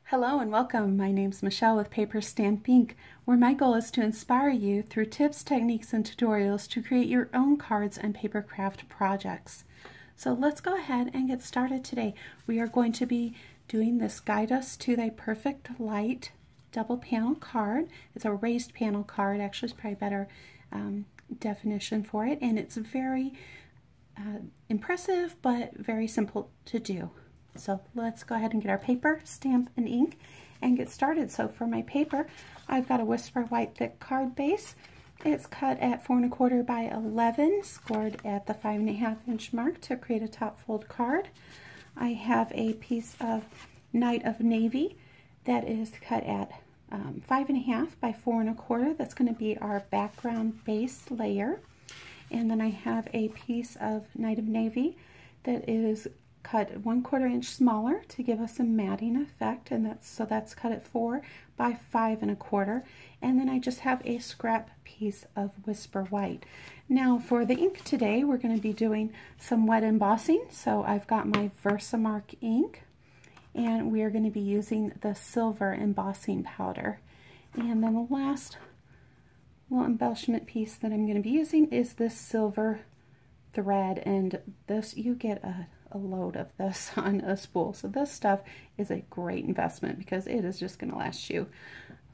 Hello and welcome. My name's Michelle with PaperStampInk, where my goal is to inspire you through tips, techniques, and tutorials to create your own cards and paper craft projects. So let's go ahead and get started today. We are going to be doing this Guide Us to Thy Perfect Light double panel card. It's a raised panel card, actually is probably better definition for it, and it's very impressive but very simple to do. So let's go ahead and get our paper, stamp, and ink and get started. So for my paper, I've got a Whisper White thick card base. It's cut at 4 1/4 by 11, scored at the 5 1/2 inch mark to create a top fold card. I have a piece of Night of Navy that is cut at 5 1/2 by 4 1/4. That's going to be our background base layer. And then I have a piece of Night of Navy that is cut 1/4 inch smaller to give us a matting effect, and that's cut at 4 by 5 1/4. And then I just have a scrap piece of Whisper White. Now for the ink today, we're going to be doing some wet embossing. So I've got my Versamark ink, and we are going to be using the silver embossing powder. And then the last little embellishment piece that I'm going to be using is this silver thread, and this, you get a load of this on a spool. So this stuff is a great investment because it is just going to last you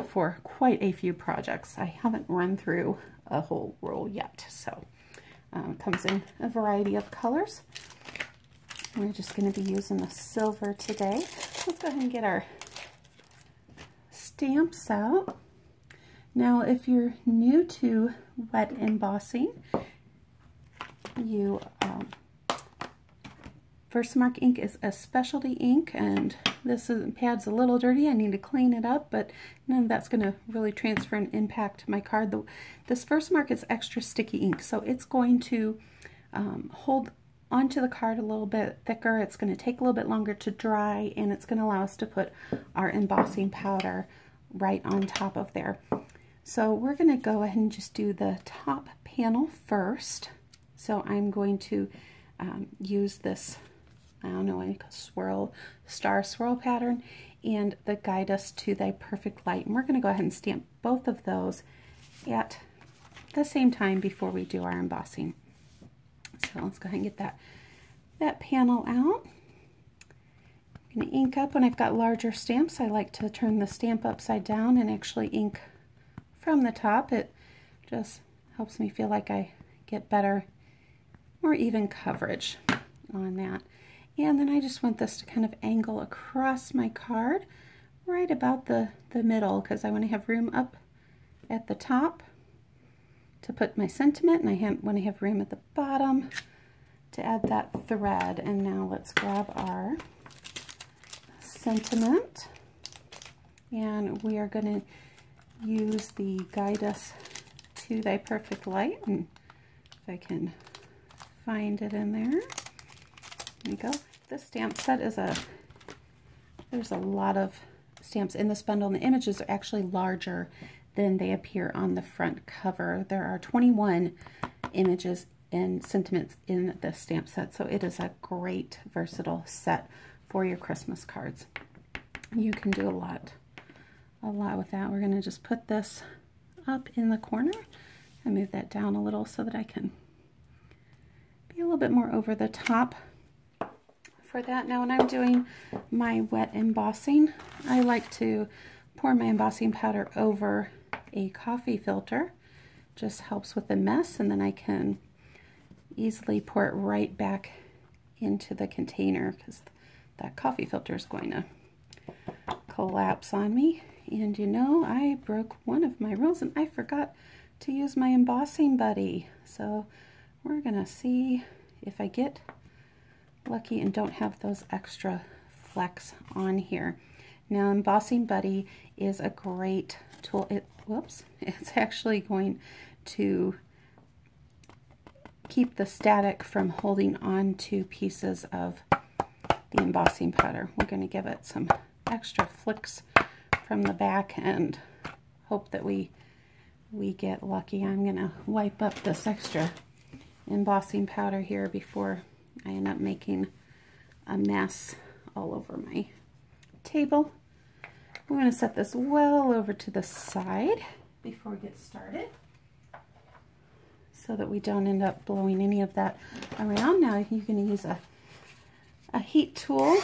for quite a few projects. I haven't run through a whole roll yet. So it comes in a variety of colors. We're just going to be using the silver today. Let's go ahead and get our stamps out. Now if you're new to wet embossing, Versamark ink is a specialty ink, and this pad's a little dirty. I need to clean it up, but none of that's going to really transfer and impact my card. This Versamark is extra sticky ink, so it's going to hold onto the card a little bit thicker. It's going to take a little bit longer to dry, and it's going to allow us to put our embossing powder right on top of there. So we're going to go ahead and just do the top panel first. So I'm going to use this, I don't know, like a star swirl pattern and the Guide Us to Thy Perfect Light. And we're going to go ahead and stamp both of those at the same time before we do our embossing. So let's go ahead and get that panel out. I'm going to ink up. When I've got larger stamps, I like to turn the stamp upside down and actually ink from the top. It just helps me feel like I get better, more even coverage on that. And then I just want this to kind of angle across my card right about the middle, because I want to have room up at the top to put my sentiment, and I want to have room at the bottom to add that thread. And now let's grab our sentiment, and we are going to use the Guide Us to Thy Perfect Light, and if I can find it in there. There we go. This stamp set is there's a lot of stamps in this bundle, and the images are actually larger than they appear on the front cover. There are 21 images and sentiments in this stamp set, so it is a great versatile set for your Christmas cards. You can do a lot with that. We're going to just put this up in the corner and move that down a little so that I can be a little bit more over the top for that. Now when I'm doing my wet embossing, I like to pour my embossing powder over a coffee filter. Just helps with the mess, and then I can easily pour it right back into the container because that coffee filter is going to collapse on me. And you know, I broke one of my rules and I forgot to use my embossing buddy. So we're gonna see if I get lucky and don't have those extra flecks on here. Now embossing buddy is a great tool. It's actually going to keep the static from holding on to pieces of the embossing powder. We're going to give it some extra flicks from the back and hope that we get lucky. I'm going to wipe up this extra embossing powder here before I end up making a mess all over my table. We're going to set this well over to the side before we get started, so that we don't end up blowing any of that around. Now you're going to use a heat tool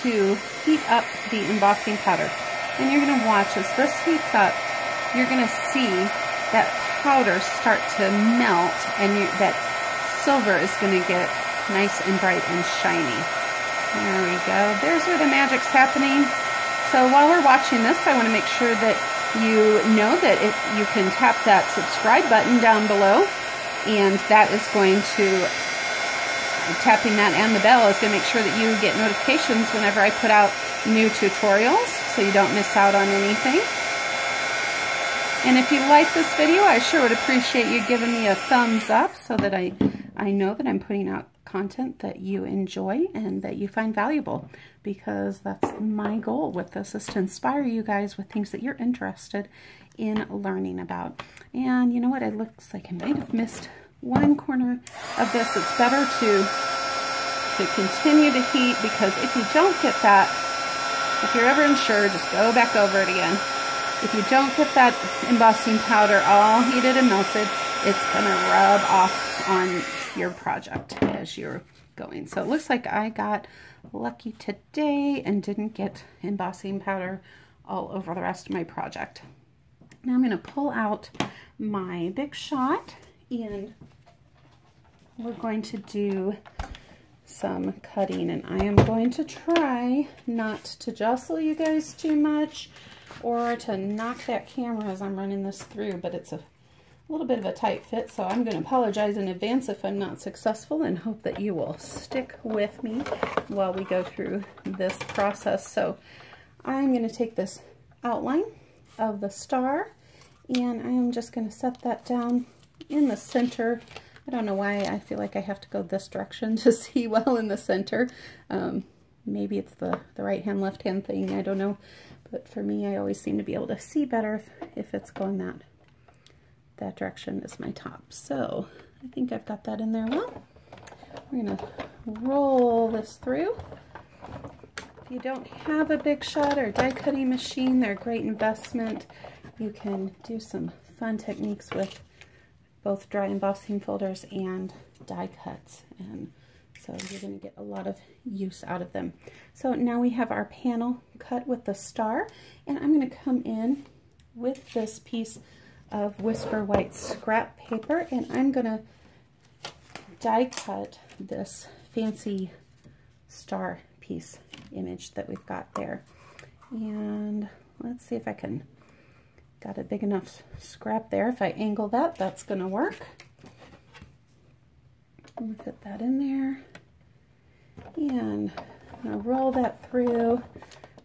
to heat up the embossing powder. And you're going to watch as this heats up, you're going to see that powder start to melt, and that silver is going to get nice and bright and shiny. There we go. There's where the magic's happening. So while we're watching this, I want to make sure that you know that you can tap that subscribe button down below, and that is going to, tapping that and the bell is going to make sure that you get notifications whenever I put out new tutorials, so you don't miss out on anything. And if you like this video, I sure would appreciate you giving me a thumbs up, so that I know that I'm putting out content that you enjoy and that you find valuable, because that's my goal with this, is to inspire you guys with things that you're interested in learning about. And you know what, it looks like I might have missed one corner of this. It's better to continue to heat, because if you don't get that, if you're ever unsure, just go back over it again. If you don't get that embossing powder all heated and melted, it's going to rub off on your project as you're going. So it looks like I got lucky today and didn't get embossing powder all over the rest of my project. Now I'm going to pull out my Big Shot, and we're going to do some cutting, and I am going to try not to jostle you guys too much or to knock that camera as I'm running this through, but it's a little bit of a tight fit, so I'm going to apologize in advance if I'm not successful, and hope that you will stick with me while we go through this process. So I'm going to take this outline of the star, and I'm just going to set that down in the center. I don't know why I feel like I have to go this direction to see well in the center. Maybe it's the right hand, left hand thing, I don't know. But for me, I always seem to be able to see better if it's going that direction is my top. So I think I've got that in there well. We're going to roll this through. If you don't have a Big Shot or die cutting machine, they're a great investment. You can do some fun techniques with both dry embossing folders and die cuts, and so you're going to get a lot of use out of them. So now we have our panel cut with the star, and I'm going to come in with this piece of Whisper White scrap paper, and I'm going to die cut this fancy star piece image that we've got there. And let's see if I can, got a big enough scrap there. If I angle that, that's going to work. I'm going to fit that in there, and I'm going to roll that through.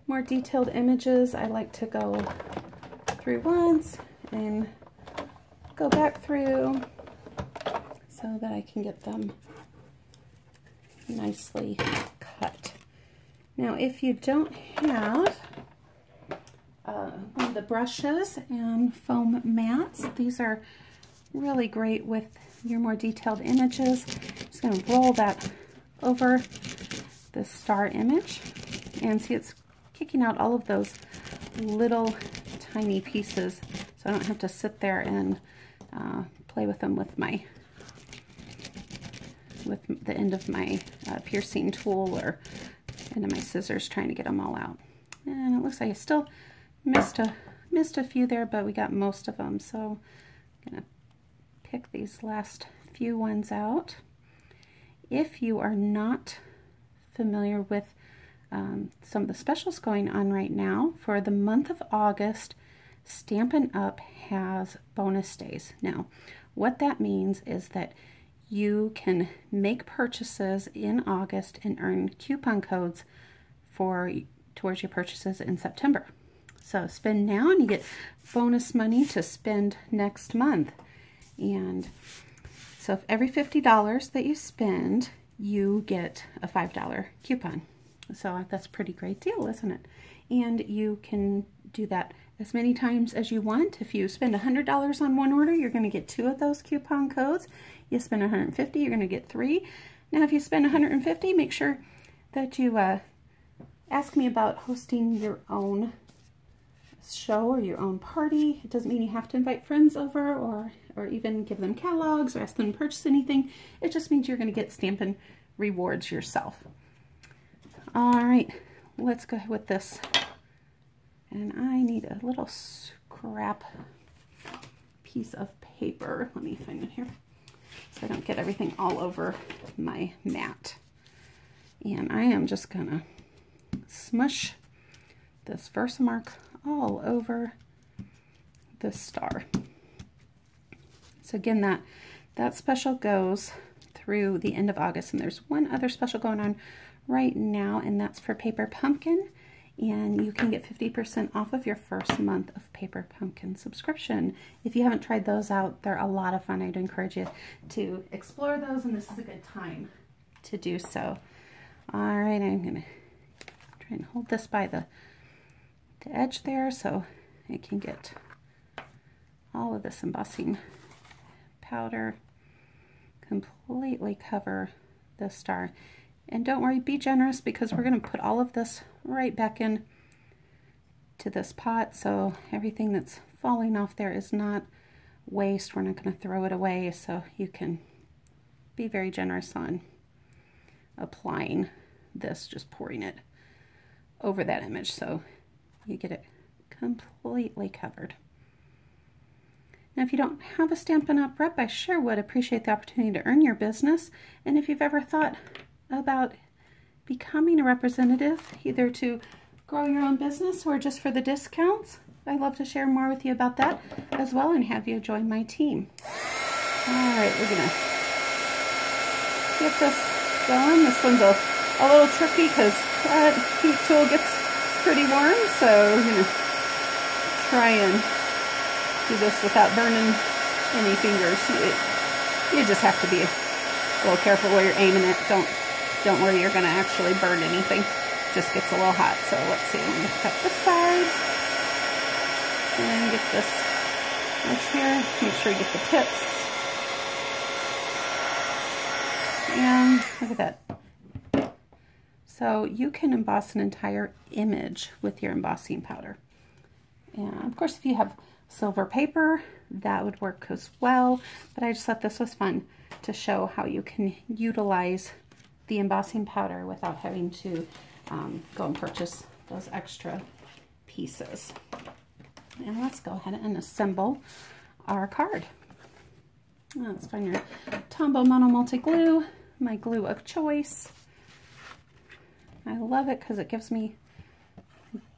More detailed images, I like to go through once and go back through so that I can get them nicely cut. Now, if you don't have one of the brushes and foam mats, these are really great with your more detailed images. Just going to roll that over the star image, and see it's kicking out all of those little tiny pieces, so I don't have to sit there and play with them with the end of my piercing tool or end of my scissors trying to get them all out. And it looks like I still missed a few there, but we got most of them. So I'm gonna pick these last few ones out. If you are not familiar with some of the specials going on right now, for the month of August, Stampin' Up! Has bonus days. Now, what that means is that you can make purchases in August and earn coupon codes towards your purchases in September. So spend now and you get bonus money to spend next month. And so if every $50 that you spend, you get a $5 coupon. So that's a pretty great deal, isn't it? And you can do that as many times as you want. If you spend $100 on one order, you're going to get 2 of those coupon codes. You spend $150, you're going to get 3. Now, if you spend $150, make sure that you ask me about hosting your own show or your own party. It doesn't mean you have to invite friends over or even give them catalogs or ask them to purchase anything. It just means you're going to get Stampin' rewards yourself. All right, let's go with this. And I need a little scrap piece of paper. Let me find it here so I don't get everything all over my mat. And I am just gonna smush this Versamark all over the star. So again, that special goes through the end of August, and there's one other special going on right now, and that's for Paper Pumpkin, and you can get 50% off of your first month of Paper Pumpkin subscription. If you haven't tried those out, they're a lot of fun. I'd encourage you to explore those, and this is a good time to do so. All right, I'm gonna try and hold this by the edge there so I can get all of this embossing powder completely cover the star. And don't worry, be generous, because we're going to put all of this right back in to this pot, so everything that's falling off there is not waste. We're not going to throw it away, so you can be very generous on applying this, just pouring it over that image so you get it completely covered. Now, if you don't have a Stampin' Up! Rep, I sure would appreciate the opportunity to earn your business. And if you've ever thought about becoming a representative, either to grow your own business or just for the discounts, I'd love to share more with you about that as well and have you join my team. All right, we're gonna get this going. This one's a little tricky because that heat tool gets pretty warm, so we're gonna try and do this without burning any fingers. You just have to be a little careful where you're aiming it. Don't worry, you're gonna actually burn anything. It just gets a little hot. So let's see, I'm gonna cut this side and get this edge here. Make sure you get the tips. And look at that. So you can emboss an entire image with your embossing powder. And of course, if you have silver paper, that would work as well. But I just thought this was fun to show how you can utilize the embossing powder without having to go and purchase those extra pieces. And let's go ahead and assemble our card. Let's find your Tombow Mono Multi-Glue, my glue of choice. I love it because it gives me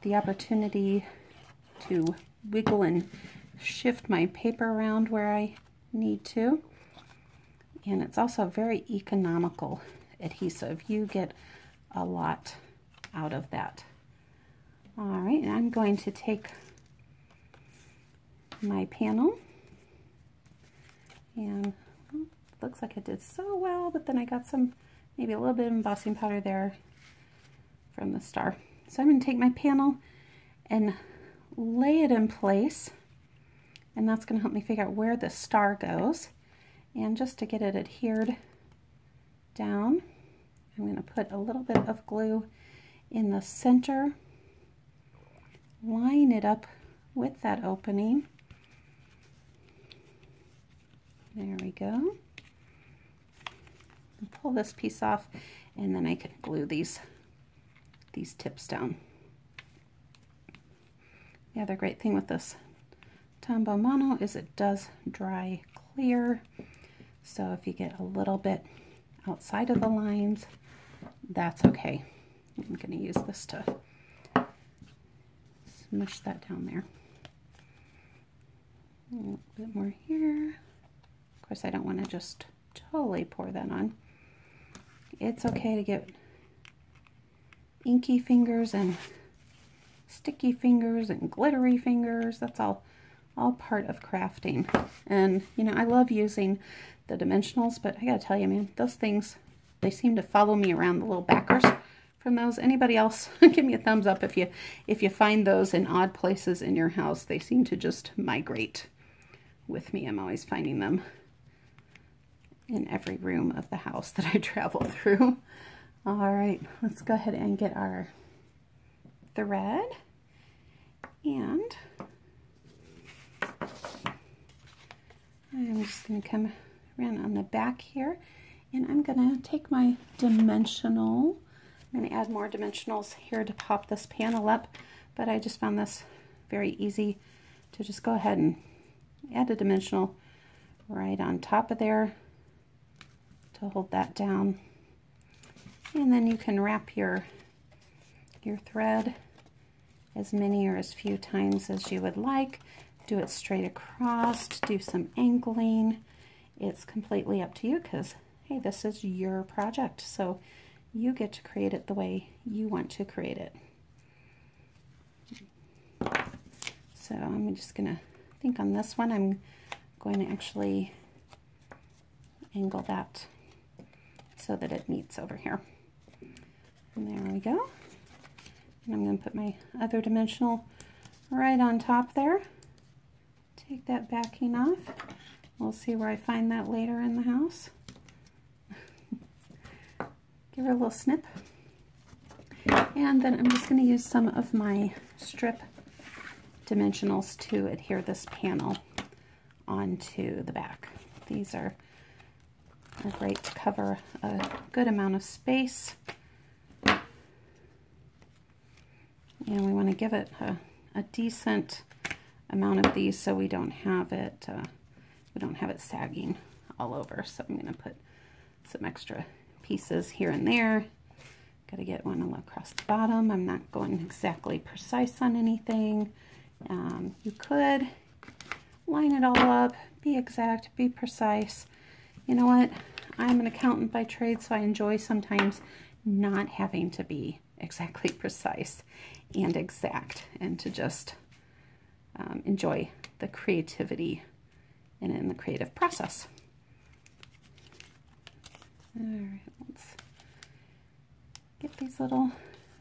the opportunity to wiggle and shift my paper around where I need to. And it's also very economical adhesive. You get a lot out of that. All right, and I'm going to take my panel, and looks like it did so well, but then I got some, maybe a little bit of embossing powder there from the star. So I'm going to take my panel and lay it in place, and that's going to help me figure out where the star goes. And just to get it adhered down, I'm going to put a little bit of glue in the center, line it up with that opening. There we go. And pull this piece off, and then I can glue these tips down. The other great thing with this Tombow Mono is it does dry clear. So if you get a little bit outside of the lines, that's okay. I'm going to use this to smush that down there. A little bit more here. Of course, I don't want to just totally pour that on. It's okay to get inky fingers and sticky fingers and glittery fingers. That's all part of crafting. And you know, I love using the dimensionals, but I gotta tell you, man, those things, they seem to follow me around, the little backers from those. Anybody else, give me a thumbs up if you find those in odd places in your house. They seem to just migrate with me. I'm always finding them in every room of the house that I travel through. All right, let's go ahead and get our thread. And I'm just going to come around on the back here, and I'm going to take my dimensional. I'm going to add more dimensionals here to pop this panel up, but I just found this very easy to just go ahead and add a dimensional right on top of there to hold that down. And then you can wrap your thread as many or as few times as you would like. Do it straight across, do some angling. It's completely up to you because, hey, this is your project, so you get to create it the way you want to create it. So I'm just going to think on this one, I'm going to actually angle that so that it meets over here. And there we go. And I'm going to put my other dimensional right on top there. Take that backing off. We'll see where I find that later in the house. Give her a little snip. And then I'm just going to use some of my strip dimensionals to adhere this panel onto the back. These are great to cover a good amount of space. And we want to give it a decent amount of these so we don't have it sagging all over. So I'm going to put some extra pieces here and there. Got to get one across the bottom. I'm not going exactly precise on anything. You could line it all up, be exact, be precise. You know what? I'm an accountant by trade, so I enjoy sometimes not having to be exactly precise and exact, and to just enjoy the creativity in the creative process. All right, let's get these little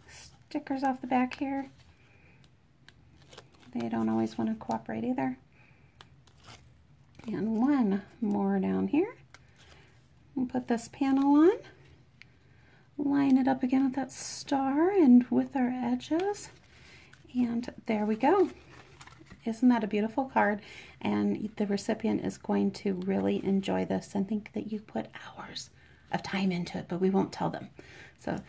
stickers off the back here. They don't always want to cooperate either. And one more down here. We'll put this panel on. Line it up again with that star and with our edges. And there we go. Isn't that a beautiful card? And the recipient is going to really enjoy this and think that you put hours of time into it, but we won't tell them. So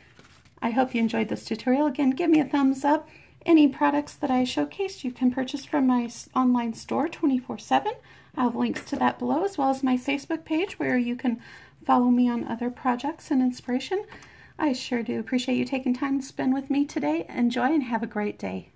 I hope you enjoyed this tutorial. Again, give me a thumbs up. Any products that I showcased you can purchase from my online store 24/7. I'll have links to that below, as well as my Facebook page where you can follow me on other projects and inspiration. I sure do appreciate you taking time to spend with me today. Enjoy and have a great day.